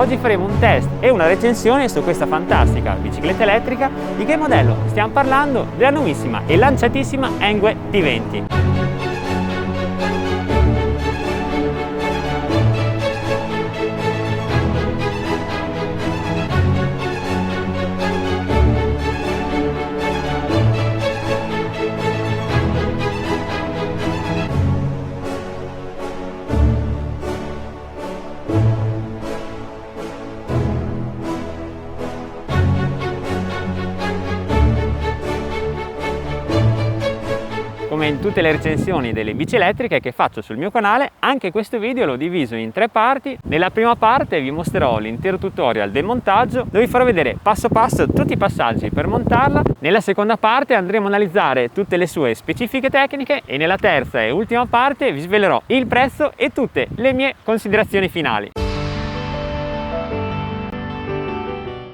Oggi faremo un test e una recensione su questa fantastica bicicletta elettrica. Di che modello? Stiamo parlando della nuovissima e lanciatissima Engwe P20. Come in tutte le recensioni delle bici elettriche che faccio sul mio canale, anche questo video l'ho diviso in 3 parti. Nella prima parte vi mostrerò l'intero tutorial del montaggio, dove vi farò vedere passo passo tutti i passaggi per montarla. Nella seconda parte andremo a analizzare tutte le sue specifiche tecniche e nella terza e ultima parte vi svelerò il prezzo e tutte le mie considerazioni finali.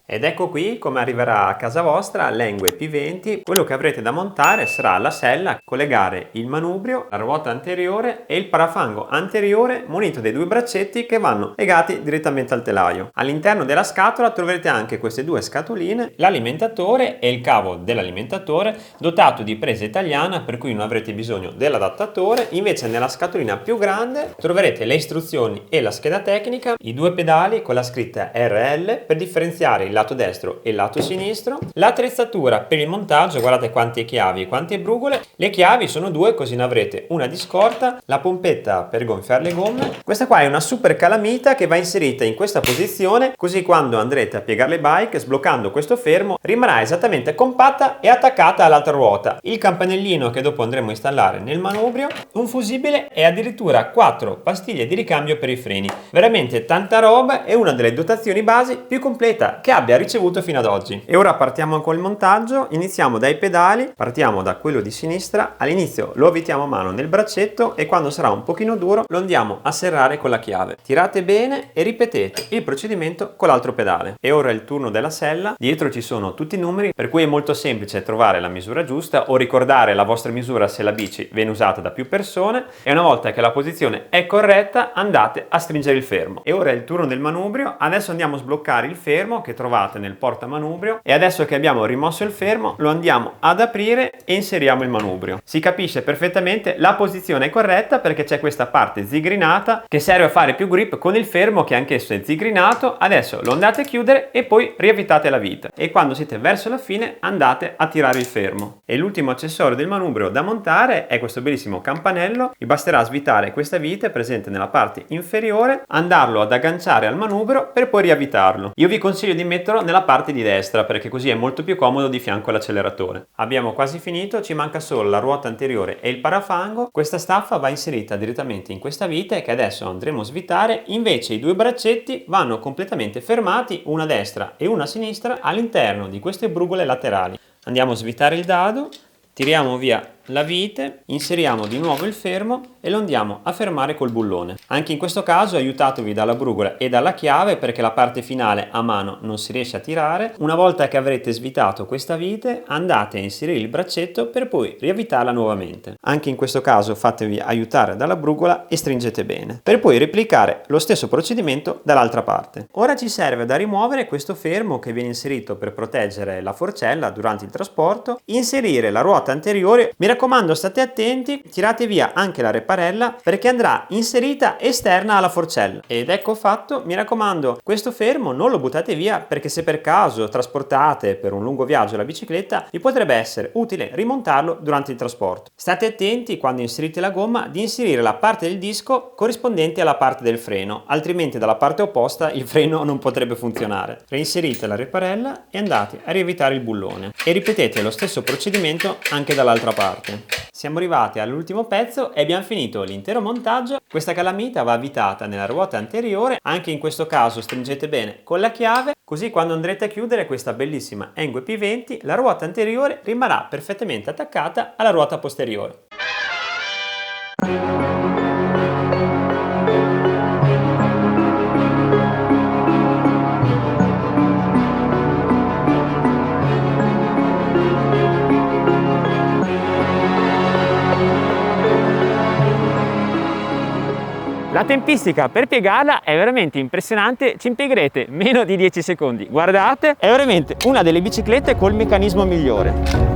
Ed ecco qui come arriverà a casa vostra l'Engwe P20. Quello che avrete da montare sarà la sella, collegare il manubrio, la ruota anteriore e il parafango anteriore munito dei 2 braccetti che vanno legati direttamente al telaio. All'interno della scatola troverete anche queste 2 scatoline, l'alimentatore e il cavo dell'alimentatore, dotato di presa italiana, per cui non avrete bisogno dell'adattatore. Invece nella scatolina più grande troverete le istruzioni e la scheda tecnica, i 2 pedali con la scritta RL per differenziare il lato destro e il lato sinistro, l'attrezzatura per il montaggio, guardate quante chiavi e quante brugole. Le chiavi sono 2, così ne avrete una di scorta, la pompetta per gonfiare le gomme. Questa qua è una super calamita che va inserita in questa posizione, così quando andrete a piegare le bike sbloccando questo fermo rimarrà esattamente compatta e attaccata all'altra ruota. Il campanellino che dopo andremo a installare nel manubrio, un fusibile e addirittura 4 pastiglie di ricambio per i freni. Veramente tanta roba e una delle dotazioni basi più completa che abbia ricevuto fino ad oggi. E ora partiamo con il montaggio. Iniziamo dai pedali, partiamo da quello di sinistra. All'inizio lo avvitiamo a mano nel braccetto e quando sarà un pochino duro lo andiamo a serrare con la chiave. Tirate bene e ripetete il procedimento con l'altro pedale. E ora è il turno della sella. Dietro ci sono tutti i numeri, per cui è molto semplice trovare la misura giusta o ricordare la vostra misura se la bici viene usata da più persone, e una volta che la posizione è corretta andate a stringere il fermo. E ora è il turno del manubrio. Adesso andiamo a sbloccare il fermo che trovate nel portamanubrio, e adesso che abbiamo rimosso il fermo lo andiamo ad aprire e inseriamo il manubrio. Si capisce perfettamente, la posizione è corretta perché c'è questa parte zigrinata che serve a fare più grip con il fermo che anch'esso è zigrinato. Adesso lo andate a chiudere e poi riavvitate la vite, e quando siete verso la fine andate a tirare il fermo. E l'ultimo accessorio del manubrio da montare è questo bellissimo campanello. Vi basterà svitare questa vite presente nella parte inferiore, andarlo ad agganciare al manubrio per poi riavvitarlo. Io vi consiglio di metterlo nella parte di destra perché così è molto più comodo di fianco all'acceleratore. Abbiamo quasi finito, ci manca solo la ruota anteriore e il parafango. Questa staffa va inserita direttamente in questa vite che adesso andremo a svitare. Invece i 2 braccetti vanno completamente fermati, una a destra e una a sinistra, all'interno di queste brugole laterali. Andiamo a svitare il dado, tiriamo via la vite, inseriamo di nuovo il fermo e lo andiamo a fermare col bullone. Anche in questo caso aiutatevi dalla brugola e dalla chiave perché la parte finale a mano non si riesce a tirare. Una volta che avrete svitato questa vite andate a inserire il braccetto per poi riavvitarla nuovamente. Anche in questo caso fatevi aiutare dalla brugola e stringete bene, per poi replicare lo stesso procedimento dall'altra parte. Ora ci serve da rimuovere questo fermo che viene inserito per proteggere la forcella durante il trasporto, inserire la ruota anteriore. Mi raccomando, state attenti, tirate via anche la reparella perché andrà inserita esterna alla forcella. Ed ecco fatto. Mi raccomando, questo fermo non lo buttate via perché se per caso trasportate per un lungo viaggio la bicicletta vi potrebbe essere utile rimontarlo durante il trasporto. State attenti quando inserite la gomma di inserire la parte del disco corrispondente alla parte del freno, altrimenti dalla parte opposta il freno non potrebbe funzionare. Reinserite la reparella e andate a riavvitare il bullone e ripetete lo stesso procedimento anche dall'altra parte. Siamo arrivati all'ultimo pezzo e abbiamo finito l'intero montaggio. Questa calamita va avvitata nella ruota anteriore, anche in questo caso stringete bene con la chiave, così quando andrete a chiudere questa bellissima Engwe P20 la ruota anteriore rimarrà perfettamente attaccata alla ruota posteriore. La tempistica per piegarla è veramente impressionante, ci impiegherete meno di 10 secondi. Guardate, è veramente una delle biciclette col meccanismo migliore.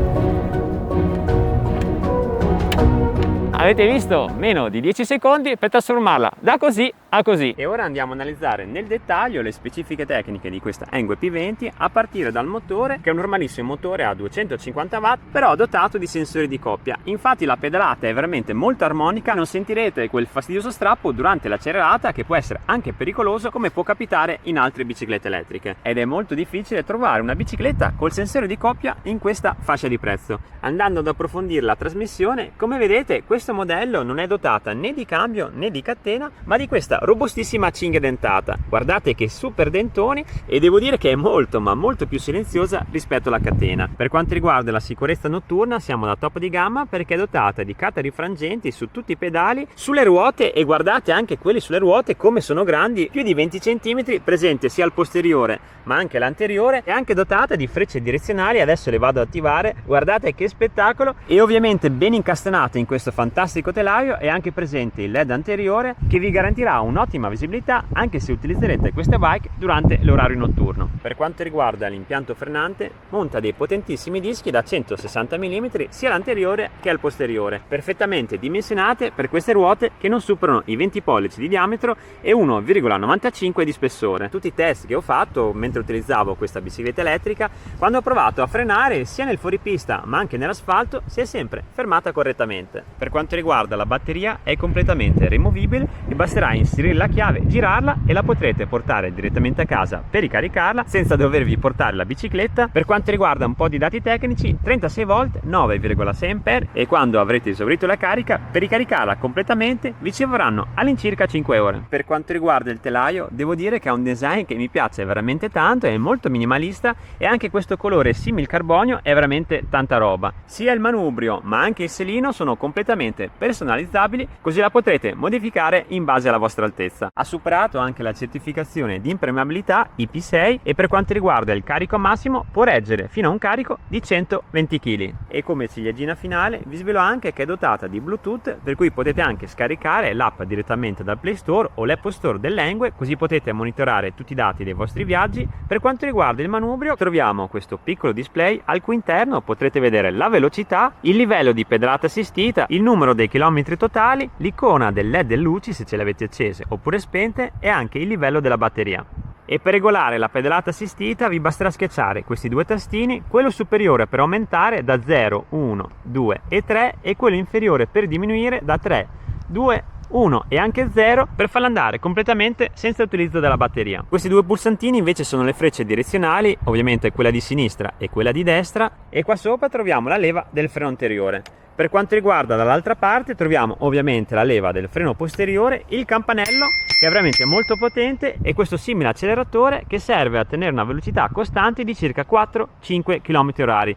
Avete visto? Meno di 10 secondi per trasformarla da così a così. E ora andiamo a analizzare nel dettaglio le specifiche tecniche di questa Engwe P20 a partire dal motore, che è un normalissimo motore a 250 watt, però dotato di sensori di coppia. Infatti la pedalata è veramente molto armonica, non sentirete quel fastidioso strappo durante l'accelerata che può essere anche pericoloso, come può capitare in altre biciclette elettriche. Ed è molto difficile trovare una bicicletta col sensore di coppia in questa fascia di prezzo. Andando ad approfondire la trasmissione, come vedete questo modello non è dotata né di cambio né di catena, ma di questa robustissima cinghia dentata. Guardate che super dentoni, e devo dire che è molto ma molto più silenziosa rispetto alla catena. Per quanto riguarda la sicurezza notturna siamo da top di gamma, perché è dotata di catari frangenti su tutti i pedali, sulle ruote, e guardate anche quelli sulle ruote come sono grandi, più di 20 cm, presente sia al posteriore ma anche l'anteriore, è anche dotata di frecce direzionali, adesso le vado ad attivare, guardate che spettacolo, e ovviamente ben incastonato in questo fantastico telaio è anche presente il LED anteriore che vi garantirà un'ottima visibilità anche se utilizzerete queste bike durante l'orario notturno. Per quanto riguarda l'impianto frenante, monta dei potentissimi dischi da 160 mm sia all'anteriore che al posteriore, perfettamente dimensionate per queste ruote che non superano i 20 pollici di diametro e 1,95 di spessore. Tutti i test che ho fatto mentre utilizzavo questa bicicletta elettrica, quando ho provato a frenare sia nel fuoripista ma anche nell'asfalto, si è sempre fermata correttamente. Per quanto riguarda la batteria, è completamente rimovibile, vi basterà inserire la chiave, girarla e la potrete portare direttamente a casa per ricaricarla senza dovervi portare la bicicletta. Per quanto riguarda un po' di dati tecnici, 36 volt, 9,6 A, e quando avrete esaurito la carica, per ricaricarla completamente vi ci vorranno all'incirca 5 ore. Per quanto riguarda il telaio, devo dire che ha un design che mi piace veramente tanto, è molto minimalista, e anche questo colore simil carbonio è veramente tanta roba. Sia il manubrio ma anche il selino sono completamente personalizzabili, così la potrete modificare in base alla vostra altezza. Ha superato anche la certificazione di impermeabilità IP6, e per quanto riguarda il carico massimo può reggere fino a un carico di 120 kg. E come ciliegina finale vi svelo anche che è dotata di Bluetooth, per cui potete anche scaricare l'app direttamente dal Play Store o l'Apple Store dell'Engwe, così potete monitorare tutti i dati dei vostri viaggi. Per quanto riguarda il manubrio, troviamo questo piccolo display al cui interno potrete vedere la velocità, il livello di pedalata assistita, il numero dei chilometri totali, l'icona del LED e luci se ce le avete accese oppure spente, e anche il livello della batteria. E per regolare la pedalata assistita vi basterà schiacciare questi due tastini, quello superiore per aumentare da 0, 1, 2 e 3 e quello inferiore per diminuire da 3, 2, 1 e anche 0 per farla andare completamente senza utilizzo della batteria. Questi due pulsantini invece sono le frecce direzionali, ovviamente quella di sinistra e quella di destra, e qua sopra troviamo la leva del freno anteriore. Per quanto riguarda dall'altra parte troviamo ovviamente la leva del freno posteriore, il campanello che è veramente molto potente, e questo simile acceleratore che serve a tenere una velocità costante di circa 4-5 km/h.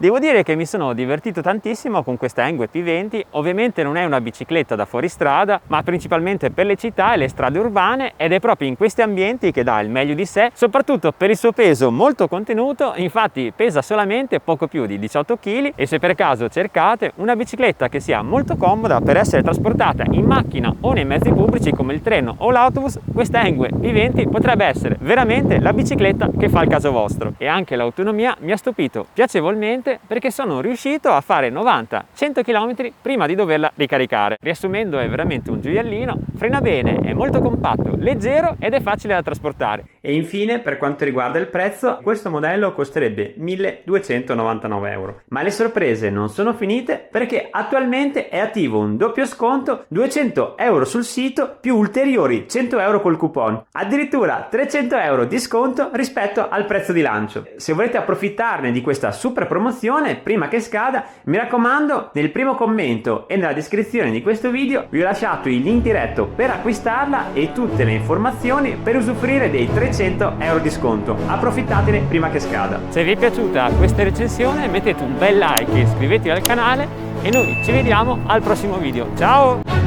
Devo dire che mi sono divertito tantissimo con questa Engwe P20, ovviamente non è una bicicletta da fuoristrada, ma principalmente per le città e le strade urbane, ed è proprio in questi ambienti che dà il meglio di sé, soprattutto per il suo peso molto contenuto. Infatti pesa solamente poco più di 18 kg, e se per caso cercate una bicicletta che sia molto comoda per essere trasportata in macchina o nei mezzi pubblici come il treno o l'autobus, questa Engwe P20 potrebbe essere veramente la bicicletta che fa il caso vostro. E anche l'autonomia mi ha stupito piacevolmente, perché sono riuscito a fare 90-100 km prima di doverla ricaricare. Riassumendo, è veramente un gioiellino, frena bene, è molto compatto, leggero ed è facile da trasportare. E infine, per quanto riguarda il prezzo, questo modello costerebbe 1.299 euro. Ma le sorprese non sono finite, perché attualmente è attivo un doppio sconto, 200 euro sul sito più ulteriori 100 euro col coupon, addirittura 300 euro di sconto rispetto al prezzo di lancio. Se volete approfittarne di questa super promozione prima che scada, mi raccomando, nel primo commento e nella descrizione di questo video vi ho lasciato il link diretto per acquistarla e tutte le informazioni per usufruire dei 300 euro di sconto. Approfittatene prima che scada. Se vi è piaciuta questa recensione mettete un bel like e iscrivetevi al canale, e noi ci vediamo al prossimo video. Ciao!